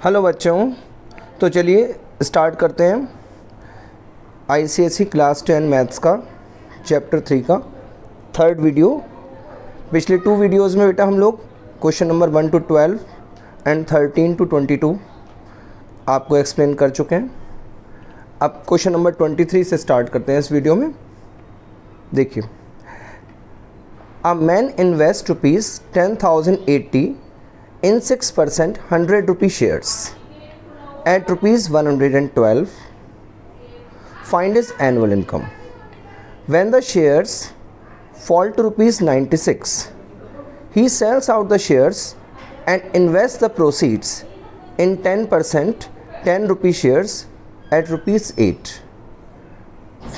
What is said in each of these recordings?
Hello बच्चों, तो चलिए स्टार्ट करते हैं आईसीएसई क्लास 10 मैथ्स का चैप्टर 3 का थर्ड वीडियो। पिछले 2 वीडियोज़ में बेटा हम लोग question number 1 to 12 and 13 to 22 आपको एक्सप्लेन कर चुके हैं। अब क्वेश्चन नंबर 23 से स्टार्ट करते हैं इस वीडियो में। देखिए, a man invest ₹10,080 in 6% 100 rupee shares at ₹112. Find his annual income. When the shares fall to ₹96, he sells out the shares and invests the proceeds in 10% 10 rupee shares at ₹8.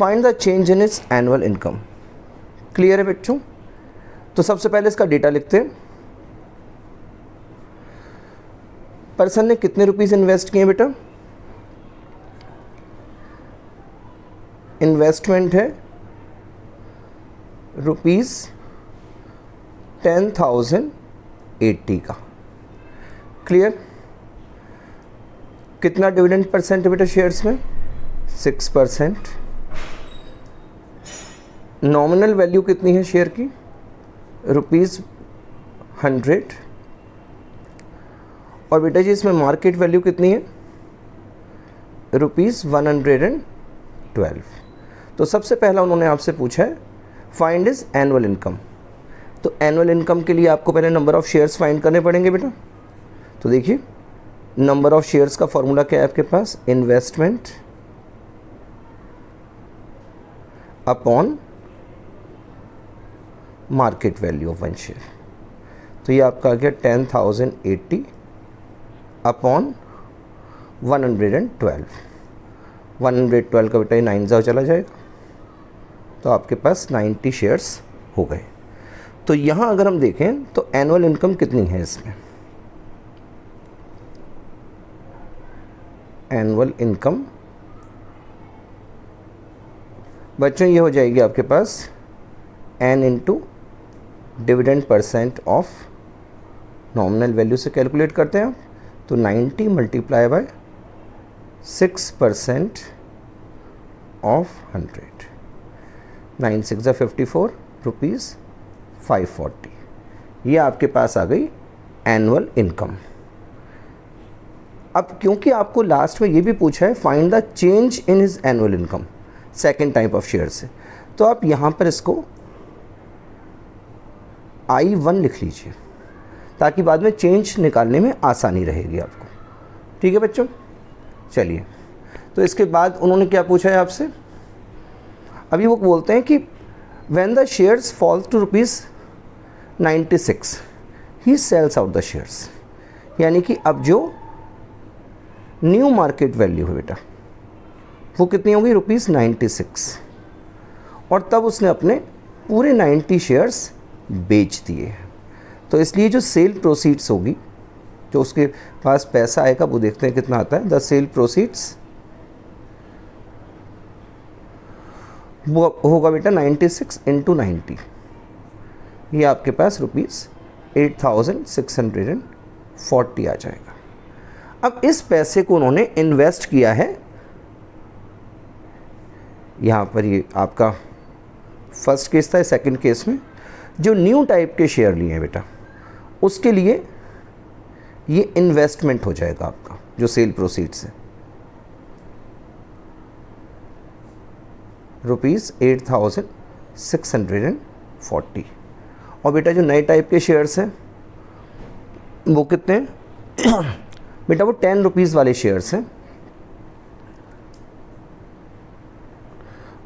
Find the change in his annual income. Clear है बच्चों? तो सबसे पहले इसका data लिखते हैं। Person ने कितने रुपीस इन्वेस्ट किए बेटा? इन्वेस्टमेंट है ₹10,080 का। क्लियर? कितना डिविडेंड परसेंट है बेटा शेयर्स में? 6%। नॉमिनल वैल्यू कितनी है शेयर की? ₹100। और बेटा जी इसमें मार्केट वैल्यू कितनी है? ₹112। तो सबसे पहला उन्होंने आपसे पूछा है फाइंड इज एनुअल इनकम। तो एनुअल इनकम के लिए आपको पहले नंबर ऑफ़ शेयर्स फाइंड करने पड़ेंगे बेटा। तो देखिए, नंबर ऑफ़ शेयर्स का फॉर्मूला क्या है आपके पास? Investment upon market value of one share. तो ये आपका आ गया 10,080 अपॉन 112। 112 का बेटा 9 चला जाएगा, तो आपके पास 90 शेयर्स हो गए। तो यहाँ अगर हम देखें तो एनुअल इनकम कितनी है इसमें? एनुअल इनकम बच्चों ये हो जाएगी आपके पास n into dividend percent of nominal value से कैलकुलेट करते हैं आप, तो 90 मल्टीप्लाई बाय 6% ऑफ 100। 9 6 54 ₹540। ये आपके पास आ गई एनुअल इनकम। अब क्योंकि आपको लास्ट में ये भी पूछा है find the change in his annual income second type of share से, तो आप यहाँ पर इसको I1 लिख लीजिए ताकि बाद में चेंज निकालने में आसानी रहेगी आपको। ठीक है बच्चों? चलिए, तो इसके बाद उन्होंने क्या पूछा है आपसे? अभी वो बोलते हैं कि when the shares fall to ₹96 he sells out the shares. यानी कि अब जो न्यू मार्केट वैल्यू है बेटा वो कितनी होगी? ₹96। और तब उसने अपने पूरे 90 शेयर्स बेच दिए। तो इसलिए जो सेल प्रोसीड्स होगी, जो उसके पास पैसा आएगा वो देखते हैं कितना आता है। द सेल प्रोसीड्स वो होगा बेटा 96 इंटू 90। ये आपके पास ₹8,640 आ जाएगा। अब इस पैसे को उन्होंने इन्वेस्ट किया है, यहाँ पर ये आपका फर्स्ट केस था। सेकंड केस में जो न्यू टाइप के शेयर लिए हैं बेटा उसके लिए ये इन्वेस्टमेंट हो जाएगा आपका जो सेल प्रोसीड्स है ₹8,640। और बेटा जो नए टाइप के शेयर्स हैं वो कितने हैं? बेटा वो ₹10 वाले शेयर्स हैं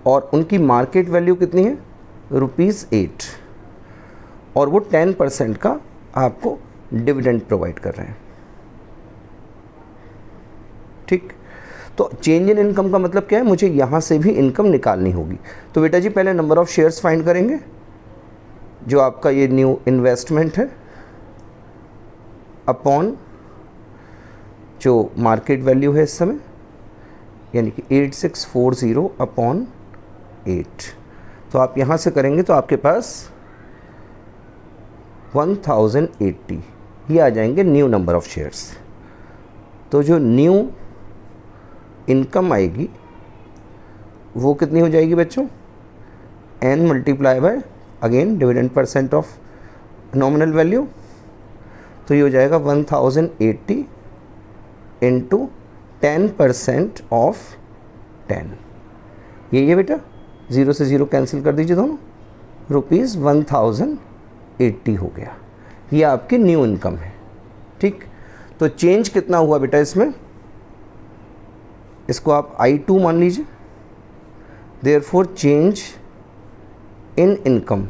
और उनकी मार्केट वैल्यू कितनी है? ₹8। और वो 10% का आपको डिविडेंड प्रोवाइड कर रहे हैं। ठीक, तो चेंज इन इनकम का मतलब क्या है? मुझे यहाँ से भी इनकम निकालनी होगी। तो बेटा जी पहले नंबर ऑफ़ शेयर्स फाइंड करेंगे जो आपका ये न्यू इन्वेस्टमेंट है अपॉन जो मार्केट वैल्यू है इस समय, यानी कि 8640 अपॉन 8। तो आप यहाँ से करेंगे तो आपके पास 1080 ये आ जाएंगे न्यू नंबर ऑफ़ शेयर्स। तो जो न्यू इनकम आएगी वो कितनी हो जाएगी बच्चों, n multiply by again dividend percent of nominal value, तो ये हो जाएगा 1080 इंटू 10% ऑफ 10। ये बेटा 0 से 0 कैंसिल कर दीजिए दोनों, रुपीज़ 1080 हो गया। ये आपकी न्यू इनकम है। ठीक, तो चेंज कितना हुआ बेटा इसमें, इसको आप I2 मान लीजिए। देयरफॉर चेंज इन इनकम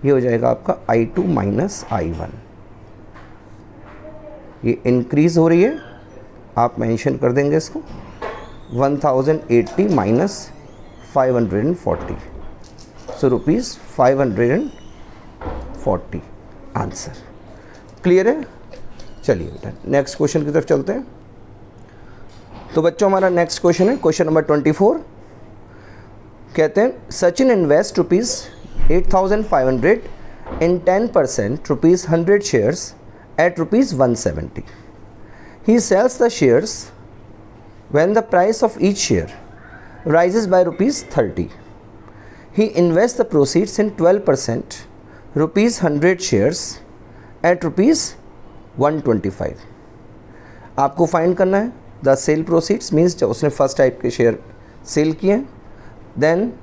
ये हो जाएगा आपका I2 माइनस I1। ये इंक्रीज हो रही है, आप मेंशन कर देंगे इसको 1080 minus 540, so rupees 540 answer. Clear है? चलिए बेटा नेक्स्ट क्वेश्चन की तरफ चलते हैं। तो बच्चों हमारा नेक्स्ट क्वेश्चन है क्वेश्चन नंबर 24। कहते हैं Sachin invest rupees 8500 in 10% rupees 100 shares at rupees 170। He sells the shares when the price of each share rises by rupees 30. He invests the proceeds in 12% rupees 100 shares at rupees 125. आपको find करना है the cell proceeds, means जब उसने first type के share sale किए हैं, then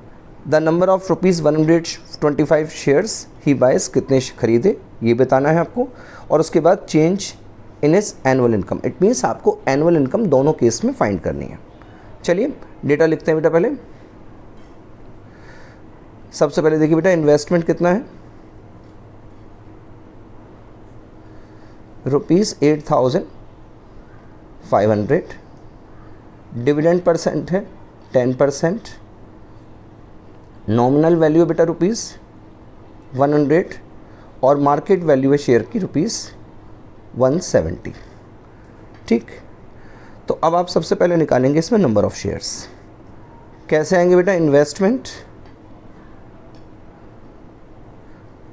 the number of rupees 125 shares ही बाइस, कितने खरीदे ये बताना है आपको, और उसके बाद change in is annual income. It means आपको एनुअल इनकम दोनों केस में फाइंड करनी है। चलिए डेटा लिखते हैं बेटा। पहले सबसे पहले देखिए बेटा इन्वेस्टमेंट कितना है, रुपीज़ 8500, डिविडेंड परसेंट है 10%, नॉमिनल वैल्यू बेटा रुपीज़ 100 और मार्केट वैल्यू है शेयर की रुपीज़ 170। ठीक, तो अब आप सबसे पहले निकालेंगे इसमें नंबर ऑफ शेयर्स। कैसे आएंगे बेटा, investment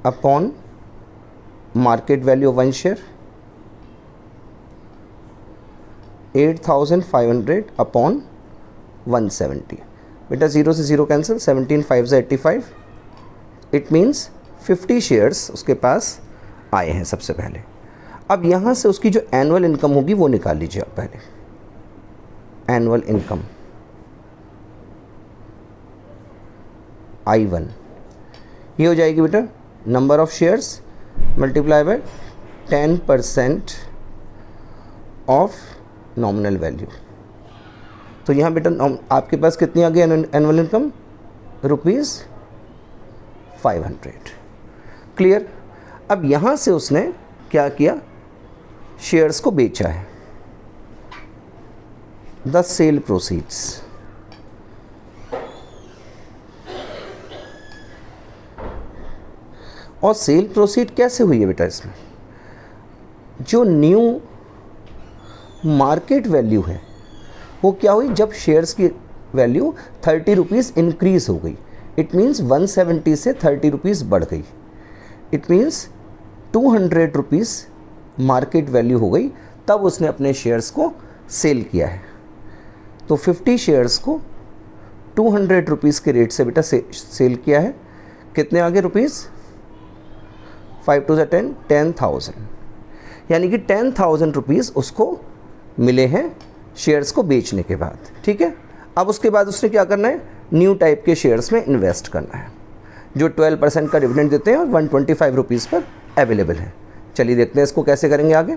upon market value of 1 share, 8500 upon 170। बेटा 0 से 0 कैंसिल, 17 5 से 85, इट मीन्स 50 शेयर्स उसके पास आए हैं सबसे पहले। अब यहाँ से उसकी जो एनुअल इनकम होगी वो निकाल लीजिए आप पहले। एनुअल इनकम I1 ये हो जाएगी बेटा number of shares multiply bye 10% of nominal value. तो यहाँ बेटा आपके पास कितनी आ गई एनुअल इनकम, रुपीज़ 500। क्लियर? अब यहाँ से उसने क्या किया, शेयर्स को बेचा है, द सेल प्रोसीड्स। और सेल प्रोसीड कैसे हुई है बेटा, इसमें जो न्यू मार्केट वैल्यू है वो क्या हुई, जब शेयर्स की वैल्यू 30 रुपीज़ इंक्रीज हो गई, इट मीन्स 170 से 30 रुपीज़ बढ़ गई, it means 200 rupees market value हो गई, तब उसने अपने शेयर्स को सेल किया है। तो 50 शेयर्स को 200 रुपीज़ के रेट से बेटा सेल किया है। कितने आगे रुपीज़, 5 2 10, 10,000, यानी कि 10,000 रुपीज़ उसको मिले हैं शेयर्स को बेचने के बाद। ठीक है, अब उसके बाद उसने क्या करना है, न्यू टाइप के शेयर्स में इन्वेस्ट करना है जो 12% का डिविडेंड देते हैं और 125 रुपीज़ पर अवेलेबल है। चलिए देखते हैं इसको कैसे करेंगे आगे।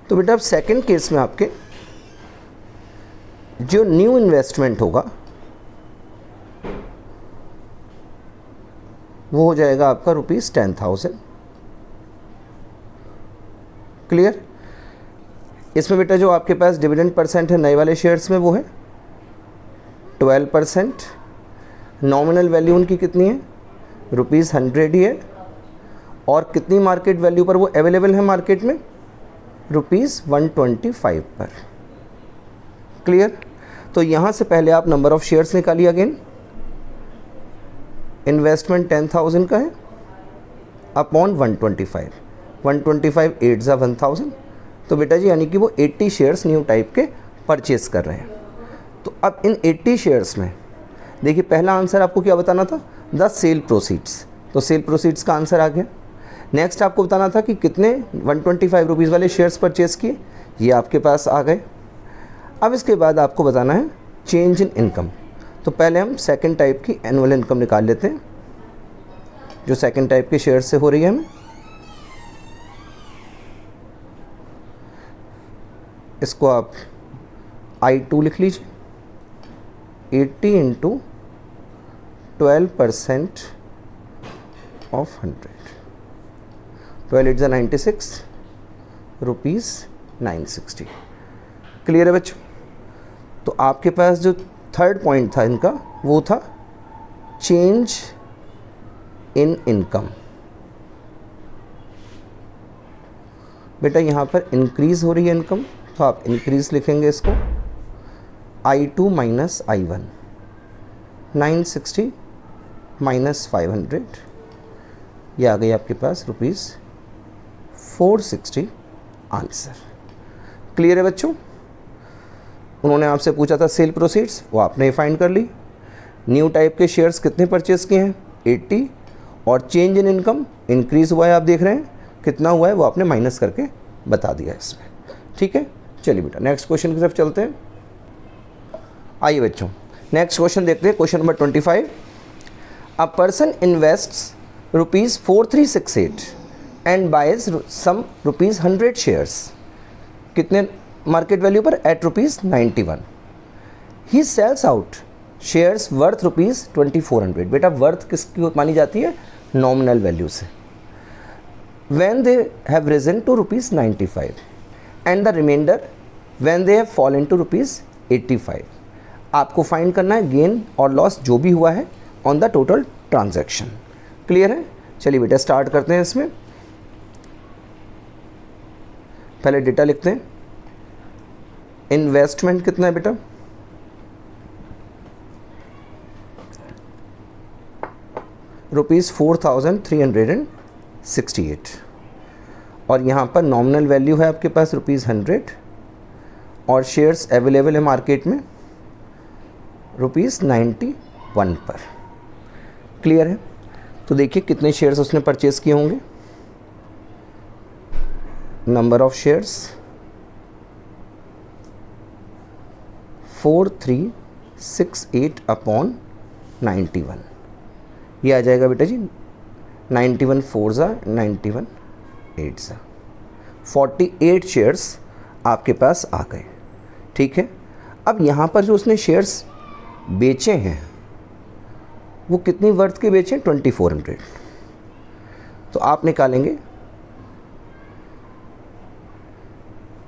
तो बेटा अब सेकंड केस में आपके जो न्यू इन्वेस्टमेंट होगा वो हो जाएगा आपका रुपीज़ 10,000। क्लियर? इसमें बेटा जो आपके पास डिविडेंड परसेंट है नए वाले शेयर्स में वो है 12%। नॉमिनल वैल्यू उनकी कितनी है, रुपीज़ 100 ही है, और कितनी मार्केट वैल्यू पर वो अवेलेबल है मार्केट में, रुपीज़ 125 पर। क्लियर? तो यहाँ से पहले आप नंबर ऑफ शेयर्स निकालिए अगेन, इन्वेस्टमेंट 10,000 का है अपॉन 125, 125 8 ज़ा 1000, तो बेटा जी यानी कि वो 80 शेयर्स न्यू टाइप के परचेस कर रहे हैं। तो अब इन 80 शेयर्स में देखिए पहला आंसर आपको क्या बताना था, द सेल प्रोसीड्स, तो सेल प्रोसीड्स का आंसर आ गया। नेक्स्ट आपको बताना था कि कितने 125 रुपीज़ वाले शेयर्स परचेस किए, ये आपके पास आ गए। अब इसके बाद आपको बताना है चेंज इन इनकम। तो पहले हम सेकंड टाइप की एनुअल इनकम निकाल लेते हैं, जो सेकंड टाइप के शेयर से हो रही है हमें। इसको आप I2 लिख लीजिए, 80 इंटू 12% ऑफ 100, 12 8 96 रुपीज़ 960। क्लियर है बच्चों? तो आपके पास जो थर्ड पॉइंट था इनका वो था चेंज इन इनकम। बेटा यहाँ पर इंक्रीज़ हो रही है इनकम, तो आप इंक्रीज़ लिखेंगे इसको, I2 माइनस I1, 960 माइनस 500, ये आ गई आपके पास रुपीज़ 460 आंसर। क्लियर है बच्चों? उन्होंने आपसे पूछा था सेल प्रोसीड्स, वो आपने फाइंड कर ली। न्यू टाइप के शेयर्स कितने परचेस किए हैं, 80, और चेंज इन इनकम इंक्रीज़ हुआ है, आप देख रहे हैं कितना हुआ है, वो आपने माइनस करके बता दिया है इसमें। ठीक है, चलिए बेटा नेक्स्ट क्वेश्चन की तरफ चलते हैं। आइए बच्चों नेक्स्ट क्वेश्चन देखते हैं, question number 25। A person invests ₹4368 and buys some ₹100 shares, कितने मार्केट वैल्यू पर, at ₹91। He sells out shares worth ₹2400। बेटा वर्थ किसकी मानी जाती है, नॉमिनल वैल्यू से। When they have risen to ₹95 and the reminder when they have fallen to ₹85। आपको find करना है गेन और लॉस जो भी हुआ है on the total transaction. Clear है? चलिए बेटा स्टार्ट करते हैं इसमें। पहले डेटा लिखते हैं। इन्वेस्टमेंट कितना है बेटा, ₹4368, और यहाँ पर नॉमिनल वैल्यू है आपके पास ₹100, और शेयर्स अवेलेबल है मार्केट में ₹91 पर। क्लियर है? तो देखिए कितने शेयर्स उसने परचेस किए होंगे, नंबर ऑफ शेयर्स 4368 अपॉन 91, ये आ जाएगा बेटा जी 91 4 ज़ा 91 8 ज़ा 48 शेयर्स आपके पास आ गए। ठीक है, अब यहाँ पर जो उसने शेयर्स बेचे हैं वो कितनी वर्थ के बेचे हैं, 2400। तो आप निकालेंगे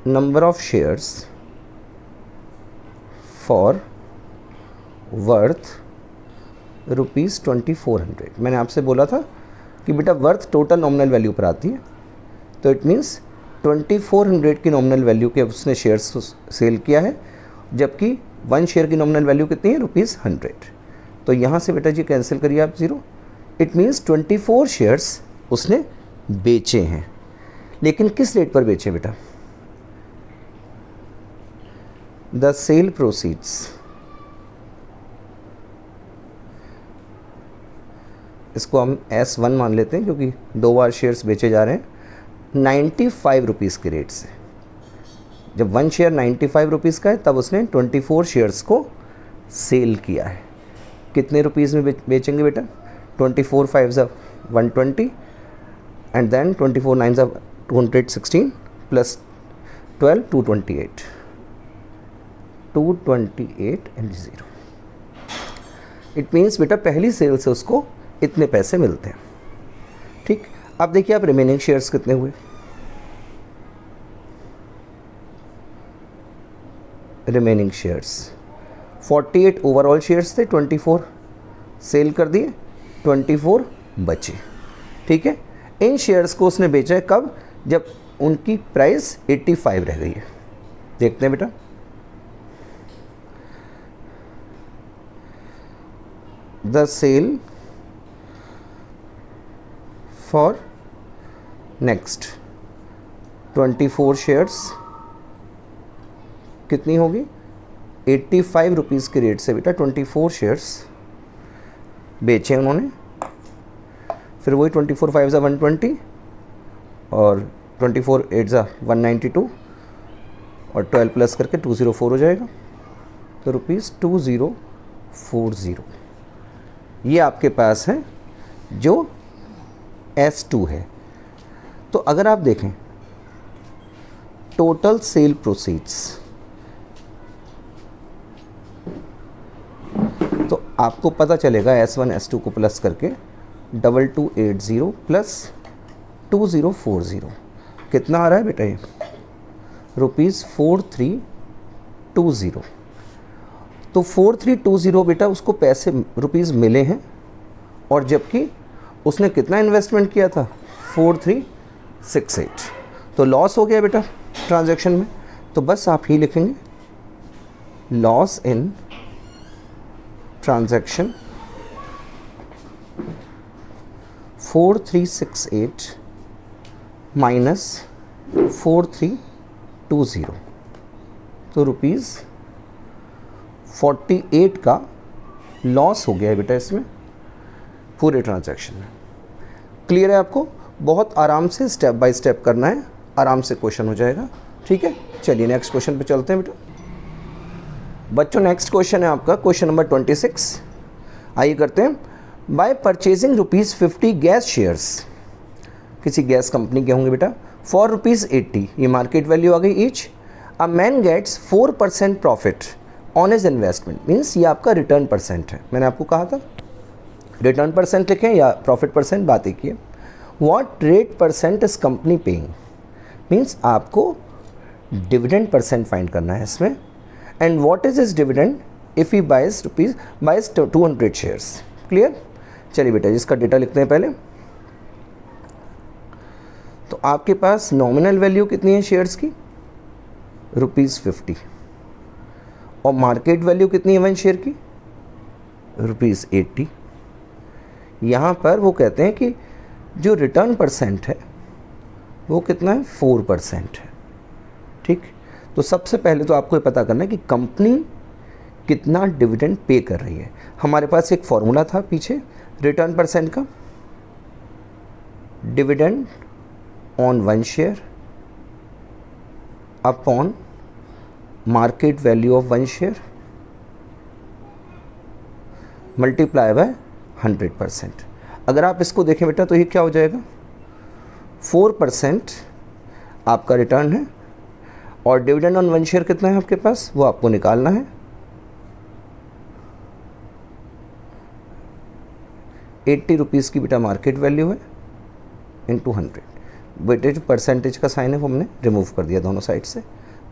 number of shares for worth ₹2400। मैंने आपसे बोला था कि बेटा वर्थ टोटल नॉमिनल वैल्यू पर आती है, तो इट मीन्स 2400 की नॉमिनल वैल्यू के उसने शेयर्स सेल किया है, जबकि 1 शेयर की नॉमिनल वैल्यू कितनी है, ₹100। तो यहाँ से बेटा जी कैंसिल करिए आप 0, इट मीन्स 24 शेयर्स उसने बेचे हैं। लेकिन किस रेट पर बेचे बेटा, द सेल प्रोसीड्स, इसको हम S1 मान लेते हैं क्योंकि 2 बार शेयर्स बेचे जा रहे हैं, 95 रुपीज़ के रेट से। जब 1 शेयर 95 रुपीज़ का है तब उसने 24 शेयर्स को सेल किया है। कितने रुपीज़ में बेचेंगे बेटा, 24 5 ज़ा 120 एंड देन 24 9 ज़ा 216 प्लस 12 228 एंड 0। इट मीन्स बेटा पहली सेल से उसको इतने पैसे मिलते हैं। ठीक, अब देखिए आप रिमेनिंग शेयर्स कितने हुए, रिमेनिंग शेयर्स 48 ओवरऑल शेयर्स थे, 24 सेल कर दिए, 24 बचे। ठीक है, इन शेयर्स को उसने बेचा है कब, जब उनकी प्राइस 85 रह गई है। देखते हैं बेटा, the sale for next 24 shares कितनी होगी, 85 रुपीज़ के रेट से बेटा 24 शेयर्स बेचे उन्होंने। फिर वही 24 5 ज़ा 120 और 24 8 ज़ा 192 और 12 प्लस करके 204 हो जाएगा, तो रुपीज़ 2040 ये आपके पास है जो S2 है। तो अगर आप देखें टोटल सेल प्रोसीड्स, तो आपको पता चलेगा S1 S2 को प्लस करके 2280 प्लस 2040 कितना आ रहा है बेटा, ये रुपीज़ 4320। तो 4320 बेटा उसको पैसे रुपीज़ मिले हैं, और जबकि उसने कितना इन्वेस्टमेंट किया था 4368, तो लॉस हो गया बेटा ट्रांजैक्शन में। तो बस आप ही लिखेंगे लॉस इन ट्रांजैक्शन 4368 माइनस 4320, तो रुपीज़ 48 का लॉस हो गया है बेटा इसमें पूरे ट्रांजैक्शन में। क्लियर है आपको? बहुत आराम से स्टेप बाय स्टेप करना है, आराम से क्वेश्चन हो जाएगा। ठीक है, चलिए नेक्स्ट क्वेश्चन पे चलते हैं बेटा। बच्चों नेक्स्ट क्वेश्चन है आपका क्वेश्चन नंबर 26। आइए करते हैं। Bye purchasing rupees 50 gas shares, किसी गैस कंपनी के होंगे बेटा, फॉर रुपीज़ 80, ये मार्केट वैल्यू आ गई each. A man gets 4% profit on his investment, means ये आपका रिटर्न परसेंट है। मैंने आपको कहा था रिटर्न परसेंट लिखें या प्रॉफिट परसेंट, बात एक ही है। What rate percent is company paying, means आपको डिविडेंड परसेंट फाइंड करना है इसमें। And what is is dividend if he buys 200 shares. Clear? चलिए बेटा इसका डेटा लिखते हैं पहले। तो आपके पास नॉमिनल वैल्यू कितनी है शेयर्स की, रुपीज़ 50, और मार्केट वैल्यू कितनी है वन शेयर की, रुपीज़ 80। यहाँ पर वो कहते हैं कि जो रिटर्न परसेंट है वो कितना है, 4% है। ठीक, तो सबसे पहले तो आपको ये पता करना है कि कंपनी कितना डिविडेंड पे कर रही है। हमारे पास एक फॉर्मूला था पीछे रिटर्न परसेंट का, dividend on one share upon market value of one share multiply by 100%। अगर आप इसको देखें बेटा तो ये क्या हो जाएगा, 4% आपका रिटर्न है, और डिविडेंड ऑन वन शेयर कितना है आपके पास, वो आपको निकालना है। 80 रुपीज़ की बेटा मार्केट वैल्यू है इंटू 100। बेटे जो परसेंटेज का साइन है वो हमने रिमूव कर दिया दोनों साइड से।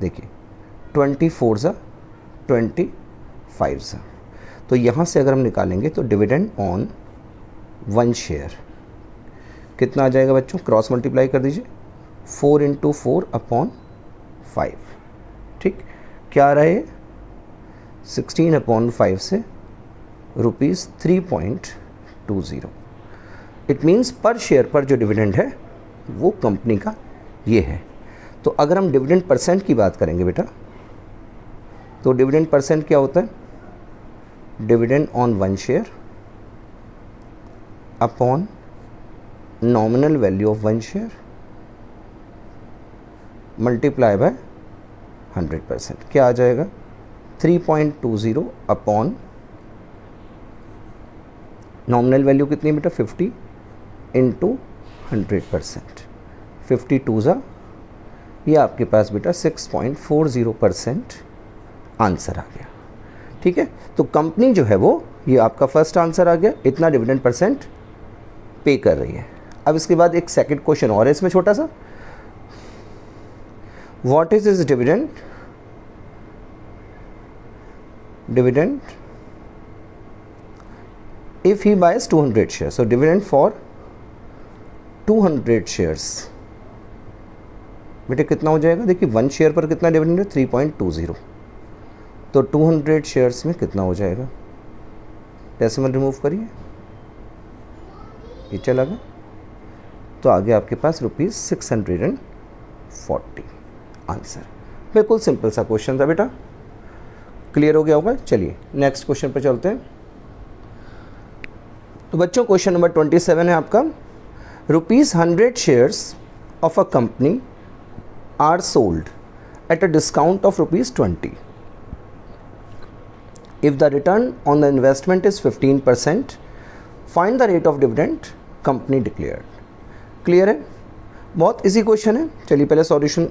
देखिए 24 ज़ा 25 ज़ा, तो यहाँ से अगर हम निकालेंगे तो डिविडेंड ऑन वन शेयर कितना आ जाएगा बच्चों, क्रॉस मल्टीप्लाई कर दीजिए, 4 × 4 अपॉन 5। ठीक, क्या आ रहा है, 16/5 से रुपीज़ 3.20। इट मीन्स पर शेयर पर जो डिविडेंड है वो कंपनी का ये है। तो अगर हम डिविडेंड परसेंट की बात करेंगे बेटा, तो डिविडेंड परसेंट क्या होता है, dividend on one share upon nominal value of one share multiply by 100%। क्या आ जाएगा, 3.20 अपॉन नॉमिनल वैल्यू कितनी बेटा 50 इंटू 100%, 52 ज़ा, ये आपके पास बेटा 6.40% आंसर आ गया। ठीक है, तो कंपनी जो है वो ये आपका फर्स्ट आंसर आ गया, इतना डिविडेंड परसेंट पे कर रही है। अब इसके बाद एक सेकंड क्वेश्चन और है इसमें छोटा सा, what is is dividend, dividend if he buys 200 shares, so dividend for 200 shares बेटे कितना हो जाएगा, देखिए वन शेयर पर कितना डिविडेंड है 3.20, तो 200 शेयर्स में कितना हो जाएगा, डेसिमल रिमूव करिए, ये चला गया तो आ गया आपके पास ₹640 आंसर। बिल्कुल सिंपल सा क्वेश्चन था बेटा, क्लियर हो गया होगा। चलिए नेक्स्ट क्वेश्चन पर चलते हैं। तो बच्चों क्वेश्चन नंबर 27 है आपका, ₹100 shares of a company are sold at a discount of ₹20. If the return on the investment is 15%, find the rate of dividend company declared. Clear है, बहुत इजी क्वेश्चन है। चलिए पहले सॉल्यूशन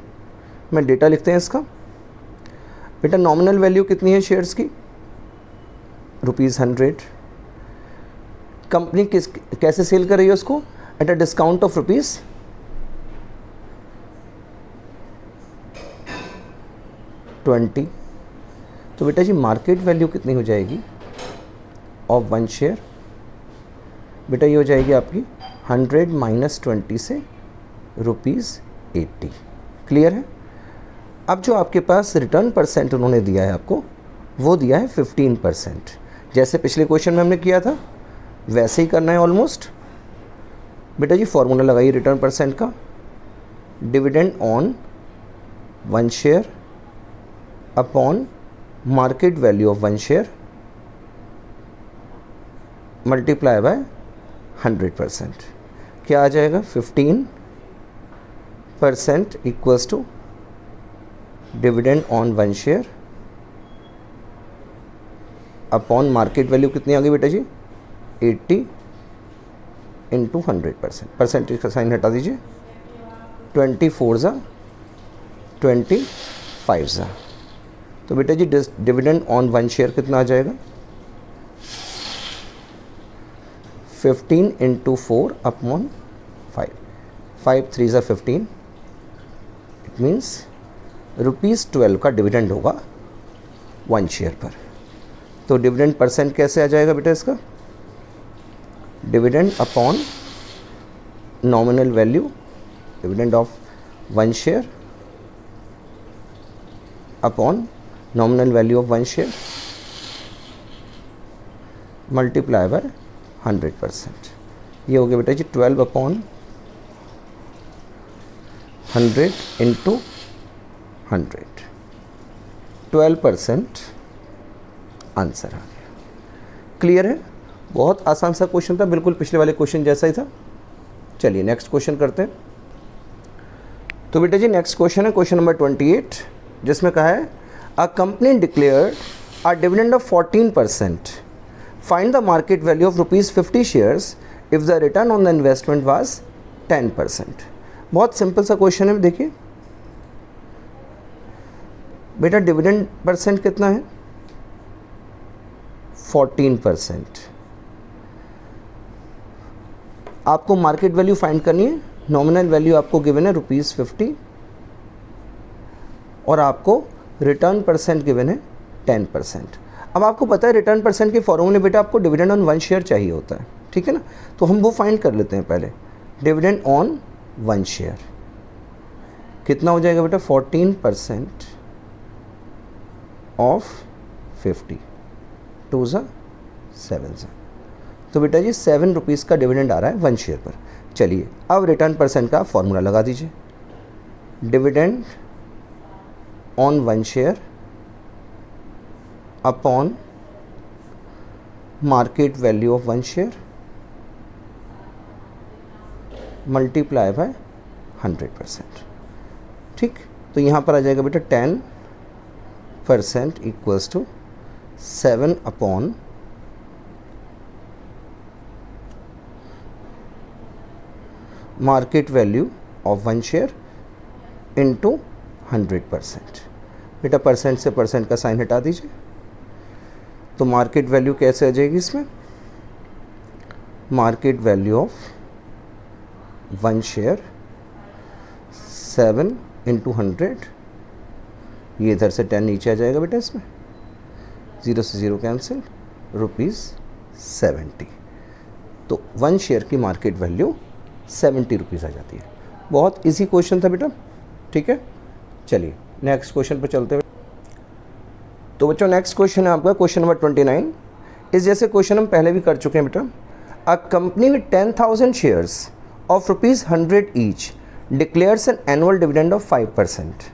में डेटा लिखते हैं इसका। बेटा नॉमिनल वैल्यू कितनी है शेयर्स की? ₹100। कंपनी कैसे सेल कर रही है उसको? Eight a discount of ₹20। तो बेटा जी मार्केट वैल्यू कितनी हो जाएगी ऑफ 1 शेयर? बेटा ये हो जाएगी आपकी 100 माइनस 20 से ₹80। क्लियर है। अब जो आपके पास रिटर्न परसेंट उन्होंने दिया है आपको, वो दिया है 15%। जैसे पिछले क्वेश्चन में हमने किया था वैसे ही करना है ऑलमोस्ट। बेटा जी फॉर्मूला लगाइए रिटर्न परसेंट का, dividend on 1 share upon market value of 1 share multiply by 100%। क्या आ जाएगा? 15% equals to dividend on 1 share upon market value कितनी आ गई बेटा जी? 80 इंटू 100%। परसेंटेज का साइन हटा दीजिए। 24 ज़ा 25 ज़ा। तो बेटा जी डिविडेंड ऑन 1 शेयर कितना आ जाएगा? 15 इंटू 4 अपॉन 5। 5 3 ज़ा 15। इट मीन्स ₹12 का डिविडेंड होगा 1 शेयर पर। तो डिविडेंड परसेंट कैसे आ जाएगा बेटा इसका? Dividend upon nominal value, dividend of 1 share upon nominal value of 1 share multiply by 100%। ये हो गया बेटा जी 12 अपॉन 100 इंटू 100। 12% आंसर आ गया। क्लियर है, बहुत आसान सा क्वेश्चन था, बिल्कुल पिछले वाले क्वेश्चन जैसा ही था। चलिए नेक्स्ट क्वेश्चन करते हैं। तो बेटा जी नेक्स्ट क्वेश्चन है क्वेश्चन नंबर 28, जिसमें कहा है a company declared a dividend of 14%, find the market value of ₹50 shares if the return on the investment was 10%। बहुत सिंपल सा क्वेश्चन है। देखिए बेटा डिविडेंड परसेंट कितना है? 14%। आपको मार्केट वैल्यू फाइंड करनी है। नॉमिनल वैल्यू आपको गिवन है ₹50 और आपको रिटर्न परसेंट गिवन है 10%। अब आपको पता है रिटर्न परसेंट के फॉर्मूले बेटा आपको डिविडेंड ऑन 1 शेयर चाहिए होता है, ठीक है ना। तो हम वो फाइंड कर लेते हैं पहले। डिविडेंड ऑन 1 शेयर कितना हो जाएगा बेटा? 14% ऑफ 50, 2 ज़ा 7 ज़ा। तो बेटा जी ₹7 का डिविडेंड आ रहा है 1 शेयर पर। चलिए अब रिटर्न परसेंट का फॉर्मूला लगा दीजिए। Dividend on 1 share upon market value of 1 share multiply by 100%। ठीक, तो यहाँ पर आ जाएगा बेटा 10% equals to 7 upon market value of 1 share into 100%। बेटा परसेंट से परसेंट का साइन हटा दीजिए। तो मार्केट वैल्यू कैसे आ जाएगी इसमें? Market value of 1 share 7 into 100, ये इधर से 10 नीचे आ जाएगा बेटा, इसमें 0 से 0 कैंसिल, ₹70। तो 1 शेयर की मार्केट वैल्यू ₹70 आ जाती है। बहुत इजी क्वेश्चन था बेटा, ठीक है। चलिए नेक्स्ट क्वेश्चन पर चलते हैं। तो बच्चों नेक्स्ट क्वेश्चन है आपका क्वेश्चन नंबर 29। इस जैसे क्वेश्चन हम पहले भी कर चुके हैं बेटा। A company with 10,000 shares of rupees 100 each declares an annual dividend of 5%.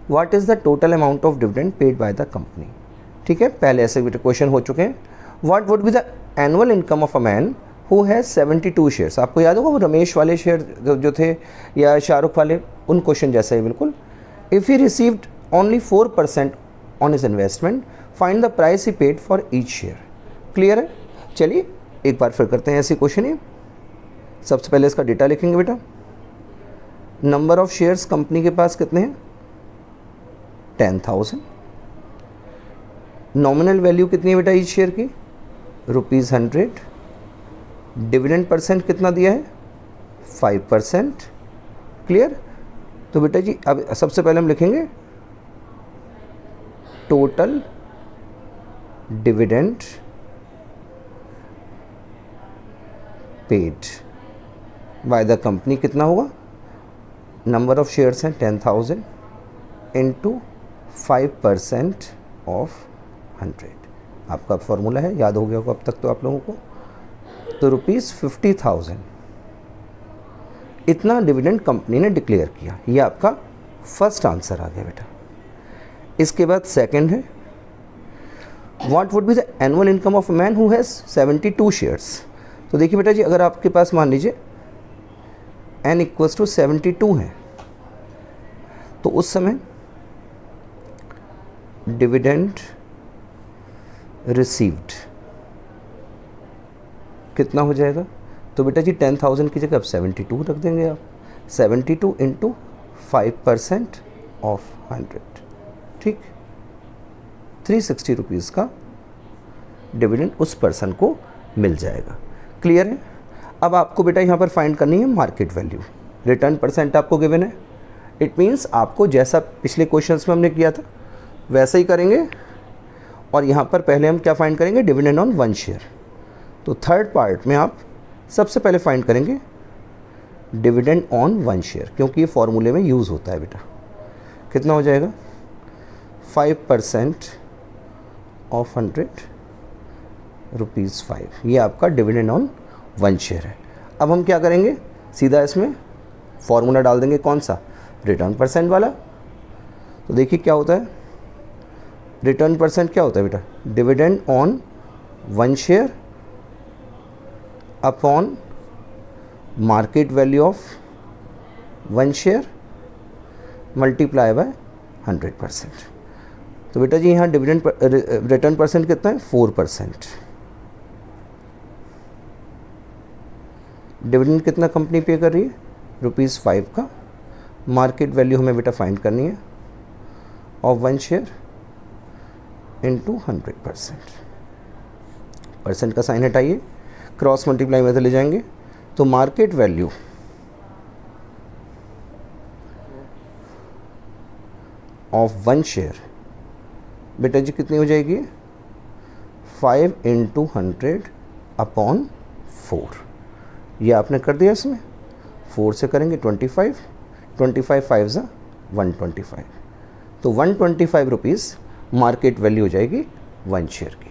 What is the total amount of dividend paid by the company? ठीक है, पहले ऐसे भी क्वेश्चन हो चुके हैं. What would be the annual income of a man who has 72 shares? आपको याद होगा वो रमेश वाले शेयर जो थे या शाहरुख वाले, उन क्वेश्चन जैसा ही बिल्कुल. If he received only 4% on his investment, find the price he paid for each share. Clear है? चलिए एक बार फिर करते हैं ऐसे क्वेश्चन ही. सबसे पहले इसका डेटा लिखेंगे बेटा. नंबर ऑफ शेयर्स कंपनी के पास कितने हैं? 10,000. नॉमिनल वैल्यू कितनी है बेटा ईच शेयर की? ₹100. डिविडेंड परसेंट कितना दिया है? 5%. क्लियर? तो बेटा जी अब सबसे पहले हम लिखेंगे total dividend paid by the company कितना होगा? नंबर ऑफ शेयर्स हैं 10,000 इंटू 5% ऑफ 100. आपका फॉर्मूला है, याद हो गया होगा अब तक तो आप लोगों को. तो ₹50,000 इतना डिविडेंड कंपनी ने डिक्लेयर किया. ये आपका फर्स्ट आंसर आ गया बेटा. इसके बाद सेकंड है what would be the annual income of a man who has 72 shares. तो देखिए बेटा जी अगर आपके पास मान लीजिए n = 72 है तो उस समय डिविडेंड रिसीव्ड कितना हो जाएगा? तो बेटा जी 10,000 की जगह अब 72 रख देंगे आप. 72 इंटू 5% ऑफ 100. ठीक, 360 रुपीज़ का डिविडेंड उस पर्सन को मिल जाएगा. क्लियर है? अब आपको बेटा यहाँ पर फाइंड करनी है मार्केट वैल्यू. रिटर्न परसेंट आपको गिवन है. इट मीन्स आपको जैसा पिछले क्वेश्चंस में हमने किया था वैसा ही करेंगे. और यहाँ पर पहले हम क्या फाइंड करेंगे? Dividend on 1 share. तो थर्ड पार्ट में आप सबसे पहले फाइंड करेंगे डिविडेंड ऑन 1 शेयर, क्योंकि ये फॉर्मूले में यूज़ होता है बेटा. कितना हो जाएगा? 5% ऑफ 100 ₹5. ये आपका डिविडेंड ऑन 1 शेयर है. अब हम क्या करेंगे? सीधा इसमें फॉर्मूला डाल देंगे. कौन सा? रिटर्न परसेंट वाला. तो देखिए क्या होता है. रिटर्न परसेंट क्या होता है बेटा? Dividend on 1 share upon market value of 1 share multiply by 100%. तो बेटा जी यहाँ डिविडेंड रिटर्न परसेंट कितना है? 4%. डिविडेंड कितना कंपनी पे कर रही है? ₹5 का. मार्केट वैल्यू हमें बेटा फाइंड करनी है ऑफ 1 शेयर इंटू 100%. परसेंट का साइन हटाइए, क्रॉस मल्टीप्लाई में ले जाएंगे. तो मार्केट वैल्यू ऑफ 1 शेयर बेटा जी कितनी हो जाएगी? 5 इंटू 100 अपॉन 4. ये आपने कर दिया. इसमें 4 से करेंगे 25. 25 5 ज़ा 125. तो 125 रुपीज़ मार्केट वैल्यू हो जाएगी 1 शेयर की.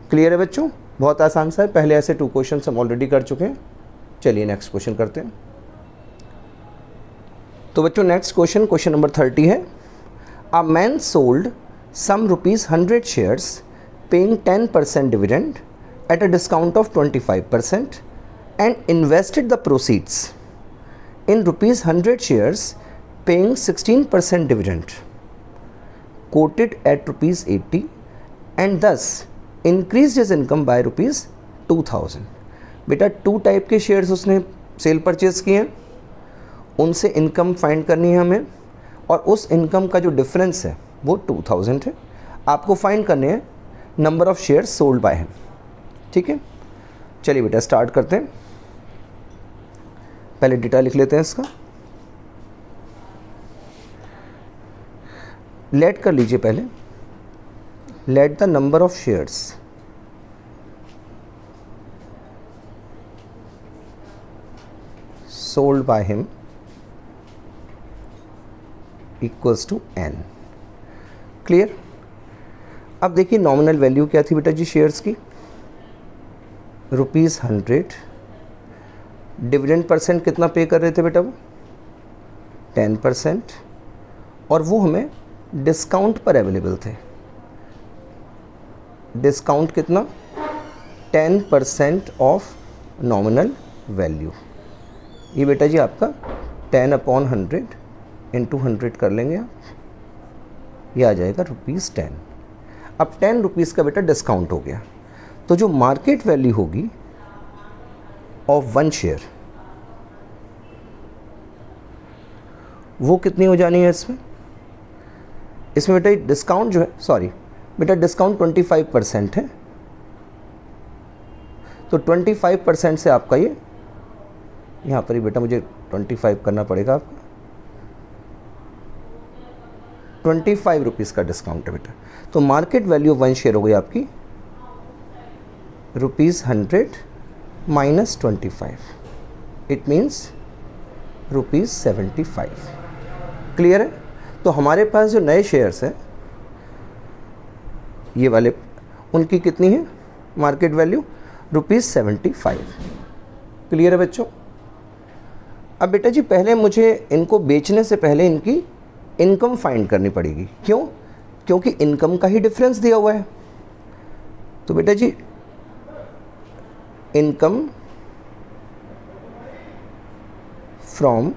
क्लियर है बच्चों? बहुत आसान सा है. पहले ऐसे 2 क्वेश्चन हम ऑलरेडी कर चुके हैं. चलिए नेक्स्ट क्वेश्चन करते हैं. तो बच्चों नेक्स्ट क्वेश्चन नंबर 30 है. A man sold some ₹100 shares paying 10% dividend at a discount of 25% and invested the proceeds in ₹100 shares paying 16% dividend quoted at ₹80 and thus increased his income by ₹2,000. बेटा 2 type के shares उसने cell purchase किए हैं. उनसे income find करनी है हमें और उस इनकम का जो डिफरेंस है वो 2000 है. आपको फाइंड करने हैं number of shares sold by him. ठीक है, चलिए बेटा स्टार्ट करते हैं. पहले डेटा लिख लेते हैं इसका. लेट कर लीजिए पहले. Let the number of shares sold by him equals to n. Clear? अब देखिए नॉमिनल वैल्यू क्या थी बेटा जी शेयर्स की? ₹100 डिविडेंड परसेंट कितना पे कर रहे थे बेटा वो 10%, और वो हमें डिस्काउंट पर अवेलेबल थे। डिस्काउंट कितना 10% ऑफ नॉमिनल वैल्यू। ये बेटा जी आपका 10/100 इंटू 100 कर लेंगे आप, ये आ जाएगा ₹10। अब 10 रुपीज़ का बेटा डिस्काउंट हो गया, तो जो मार्केट वैल्यू होगी ऑफ 1 शेयर वो कितनी हो जानी है इसमें बेटा डिस्काउंट जो है, सॉरी बेटा डिस्काउंट 25% है, तो 25% से आपका ये यहाँ पर ही बेटा मुझे 25 करना पड़ेगा आपका, 25 रुपीज़ का डिस्काउंट है बेटा। तो मार्केट वैल्यू 1 शेयर हो गई आपकी ₹100 माइनस 25, इट मीन्स ₹75। क्लियर है? तो हमारे पास जो नए शेयर्स हैं ये वाले, उनकी कितनी है मार्केट वैल्यू ₹75। क्लियर है बच्चों? अब बेटा जी पहले मुझे इनको बेचने से पहले इनकी इनकम फाइंड करनी पड़ेगी। क्यों? क्योंकि इनकम का ही डिफरेंस दिया हुआ है। तो बेटा जी इनकम फ्रॉम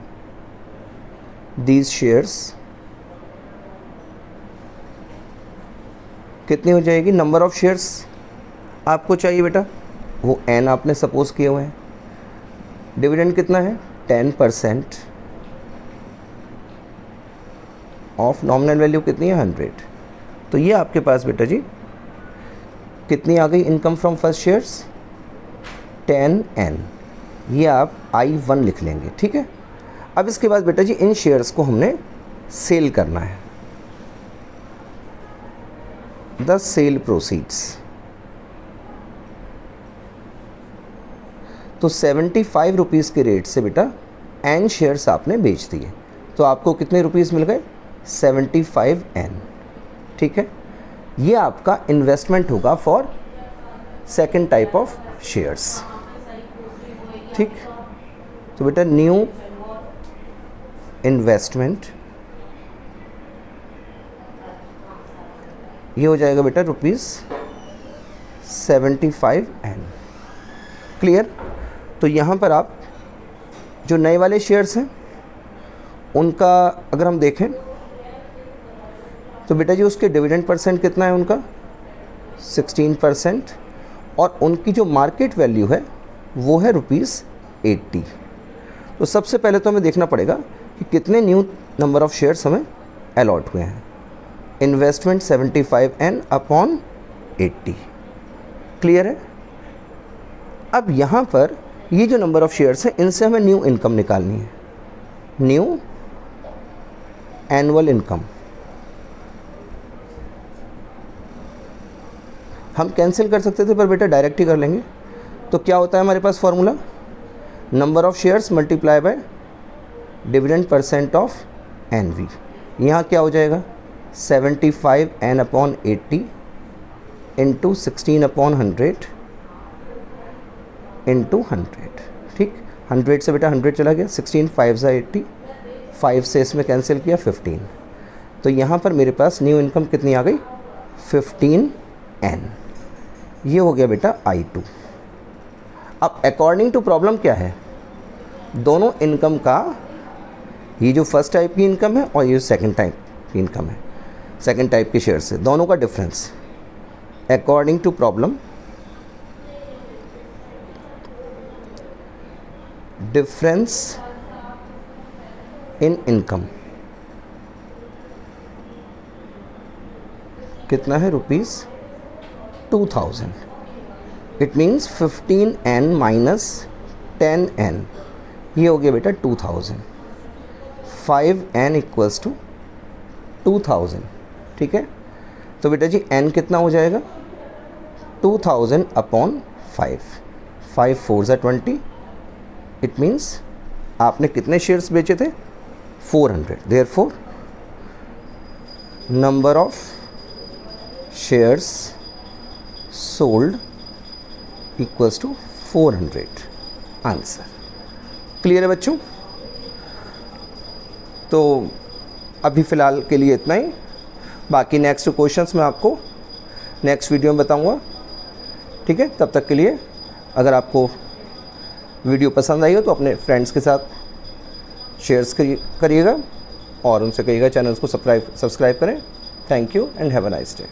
दीज शेयर्स कितनी हो जाएगी? नंबर ऑफ शेयर्स आपको चाहिए बेटा, वो n आपने सपोज किए हुए हैं। डिविडेंड कितना है 10% ऑफ नॉमिनल वैल्यू कितनी है 100। तो ये आपके पास बेटा जी कितनी आ गई income from first shares 10n, ये आप I1 लिख लेंगे। ठीक है? अब इसके बाद बेटा जी इन शेयर्स को हमने सेल करना है। द सेल प्रोसीड्स, तो 75 रुपीज़ के रेट से बेटा n शेयर्स आपने बेच दिए, तो आपको कितने रुपीज़ मिल गए 75n। ठीक है? ये आपका इन्वेस्टमेंट होगा for second type of shares. ठीक? तो बेटा न्यू इन्वेस्टमेंट ये हो जाएगा बेटा ₹75n। क्लियर? तो यहाँ पर आप जो नए वाले शेयर्स हैं उनका अगर हम देखें तो बेटा जी उसके डिविडेंड परसेंट कितना है उनका 16%, और उनकी जो मार्केट वैल्यू है वो है ₹80। तो सबसे पहले तो हमें देखना पड़ेगा कि कितने न्यू नंबर ऑफ शेयर्स हमें अलॉट हुए हैं। Investment 75n upon 80। क्लियर है? अब यहाँ पर ये जो नंबर ऑफ शेयर्स हैं इनसे हमें न्यू इनकम निकालनी है, न्यू एनुअल इनकम। हम कैंसिल कर सकते थे पर बेटा डायरेक्ट ही कर लेंगे। तो क्या होता है हमारे पास formula, number of shares multiply by dividend percent of NV। यहाँ क्या हो जाएगा 75n अपॉन 80 इंटू 16/100 इंटू 100। ठीक? 100 से बेटा 100 चला गया, 16 5 80, 5 से इसमें कैंसिल किया 15। तो यहाँ पर मेरे पास न्यू इनकम कितनी आ गई 15n। ये हो गया बेटा I2। अब अकॉर्डिंग टू प्रॉब्लम क्या है, दोनों इनकम का, ये जो फर्स्ट टाइप की इनकम है और ये सेकंड टाइप की इनकम है, सेकंड टाइप के शेयर से, दोनों का difference according to problem, difference in income कितना है ₹2000। It means 15n minus 10n, ये हो गया बेटा 2000। 5n equals to 2000। ठीक है? तो बेटा जी n कितना हो जाएगा 2000 अपॉन 5, 5 4 ज़ा 20। इट मीन्स आपने कितने शेयर्स बेचे थे 400। Therefore number of shares sold equals to 400। Answer. Clear है बच्चों? तो अभी फ़िलहाल के लिए इतना ही, बाकी नेक्स्ट क्वेश्चंस मैं आपको नेक्स्ट वीडियो में बताऊंगा, ठीक है? तब तक के लिए अगर आपको वीडियो पसंद आई हो तो अपने फ्रेंड्स के साथ शेयर्स करिएगा और उनसे कहिएगा चैनल को सब्सक्राइब करें। Thank you and have a nice day.